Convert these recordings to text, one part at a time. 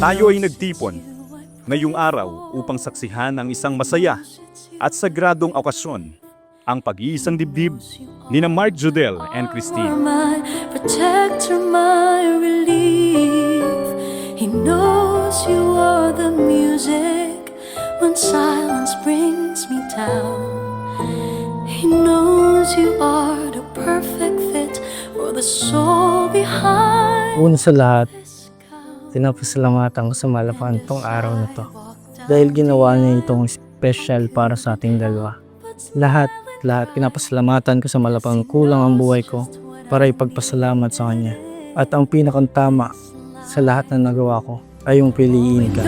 Tayo ay nagtipon ngayong araw upang saksihan ang isang masaya at sagradong okasyon, ang pag-iisang dibdib ni Mark Judel and Christine. My protector, my relief. He knows you are the music when silence brings me down. He knows you are the perfect fit for the soul behind. Una sa lahat, pinapasalamatan ko sa Malapan tong araw na to. Dahil ginawa niya itong special para sa ating dalawa. Lahat pinapasalamatan ko sa Malapan, kulang ang buhay ko para ipagpasalamat sa kanya. At ang pinakang tama sa lahat na nagawa ko ay yung piliin ka.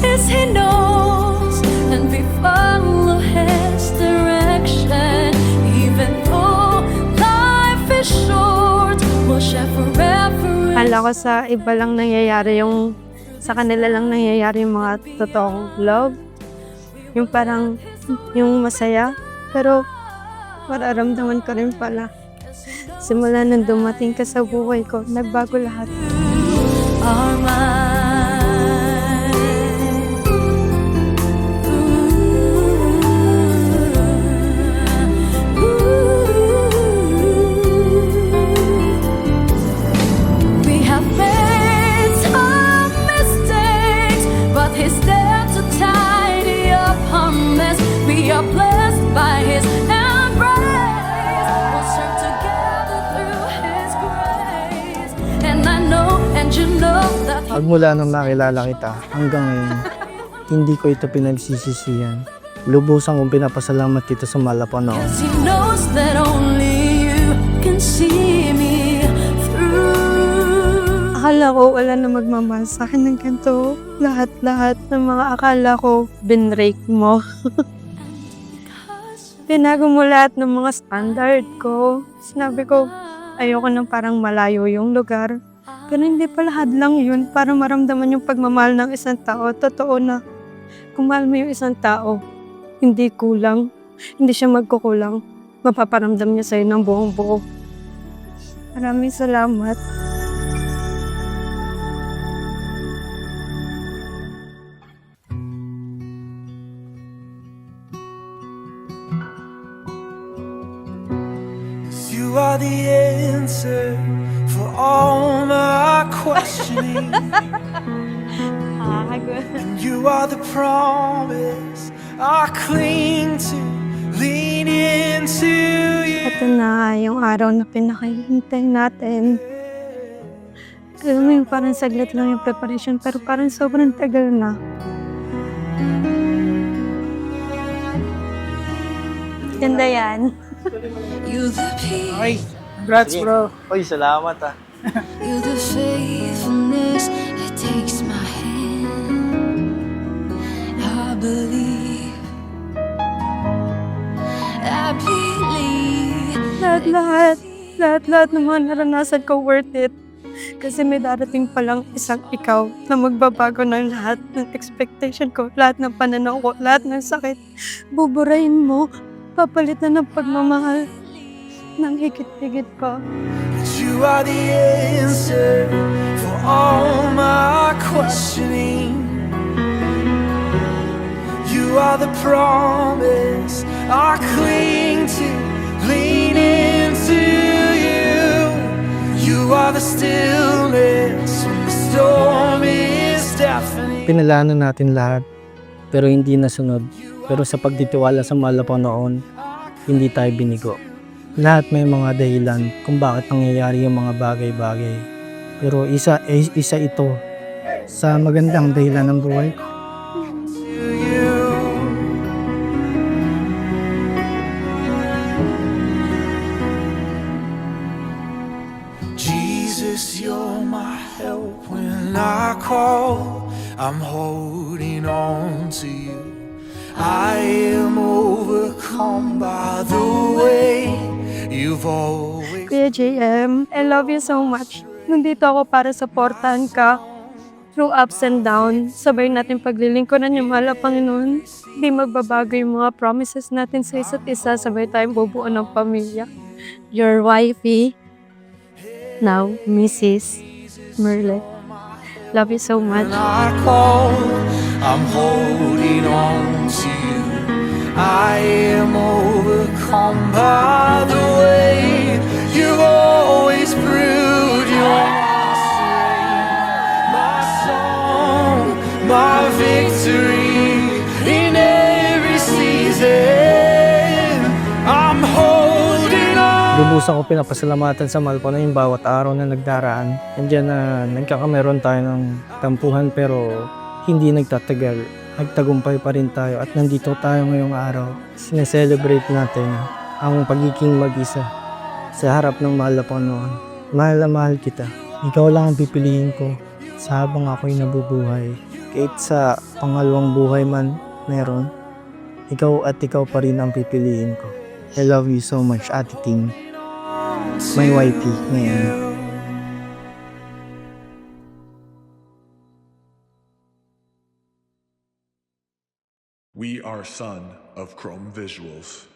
Yes, he knows, and we follow his direction. Even though life is short, we'll share forever. Akala ko sa iba lang nangyayari sa kanila lang nangyayari yung mga totoong love. Yung parang, yung masaya. Pero, mararamdaman ko rin pala. Simula nang dumating ka sa buhay ko, nagbago lahat. Are mine. We have made some mistakes, but He's there to tidy up our mess. We are blessed by His embrace. We'll serve together through His grace. And I know, and you know that Magmula nung nakilala kita hanggang ngayon, hindi ko ito pinagsisisihan. Lubusan kong pinapasalamat kita sa Malapan noon. He knows that only you can see me through. Akala ko wala na magmamahal sa akin ng ganito. Lahat ng mga akala ko, binrake mo. Tinago mo lahat ng mga standard ko. Sinabi ko, ayoko nang parang malayo yung lugar. Pero hindi pala hadlang yun para maramdaman yung pagmamahal ng isang tao. Totoo na, kung mahal mo yung isang tao, hindi kulang. Hindi siya magkukulang. Mapaparamdam niya sa'yo ng buong buo. Maraming salamat. You are the answer for all my questioning. And you are the promise I cling to, lean into you. Ito na yung araw na pinakahintay natin. Alam mo yung parang saglit lang yung preparation pero parang sobrang tagal na. Ganda yan. You the peace, Congrats bro! Oy, salamat ah. you the faithfulness that takes my hand. I believe, I believe. Lahat ng mga naranasan ko worth it. Kasi may darating palang isang ikaw na magbabago ng lahat ng expectation ko, lahat ng pananaw ko, lahat ng sakit. Buburahin mo, papalitan ng pagmamahal ng higit-higit pa. You are the answer for all my questioning. You are the promise I cling to, lean into you. You are the stillness when the storm is deafening. Pinalano natin lahat, pero hindi nasunod. Pero sa pagtitiwala sa Malapan noon, hindi tayo binigo. Lahat may mga dahilan kung bakit nangyayari yung mga bagay-bagay. Pero isa ito sa magandang dahilan ng buhay ko. Jesus, you're my help when I call. I'm holding on to you. I am overcome by the way you've always. Kuya JM, I love you so much. Nandito ako para supportan ka through ups and downs. Sabay natin paglilingkuran yung mahal na Panginoon. Hindi magbabago yung mga promises natin sa isa't isa. Sabay tayong bubuo ng pamilya. Your wifey, now Mrs. Merle. Love you so much. When I call, I'm holding on to you. I am overcome by the way you've always proved you're my strength, my song, my victory in every season. I'm holding on. Lubusang ko pinapasalamatan sa mahal ko na yung bawat araw na nagdaraan. Nandiyan na nagkakameron tayo ng tampuhan pero hindi nagtatagal. Nagtagumpay pa rin tayo at nandito tayo ngayong araw. Sineselebrate natin ang pagiging mag-isa sa harap ng mahal na Panginoon. Mahal na mahal kita. Ikaw lang ang pipiliin ko sa habang ako'y nabubuhay. Kahit sa pangalawang buhay man meron, ikaw at ikaw pa rin ang pipiliin ko. I love you so much, Ate Ting. My wifey ngayon. We are son of Chrome Visuals.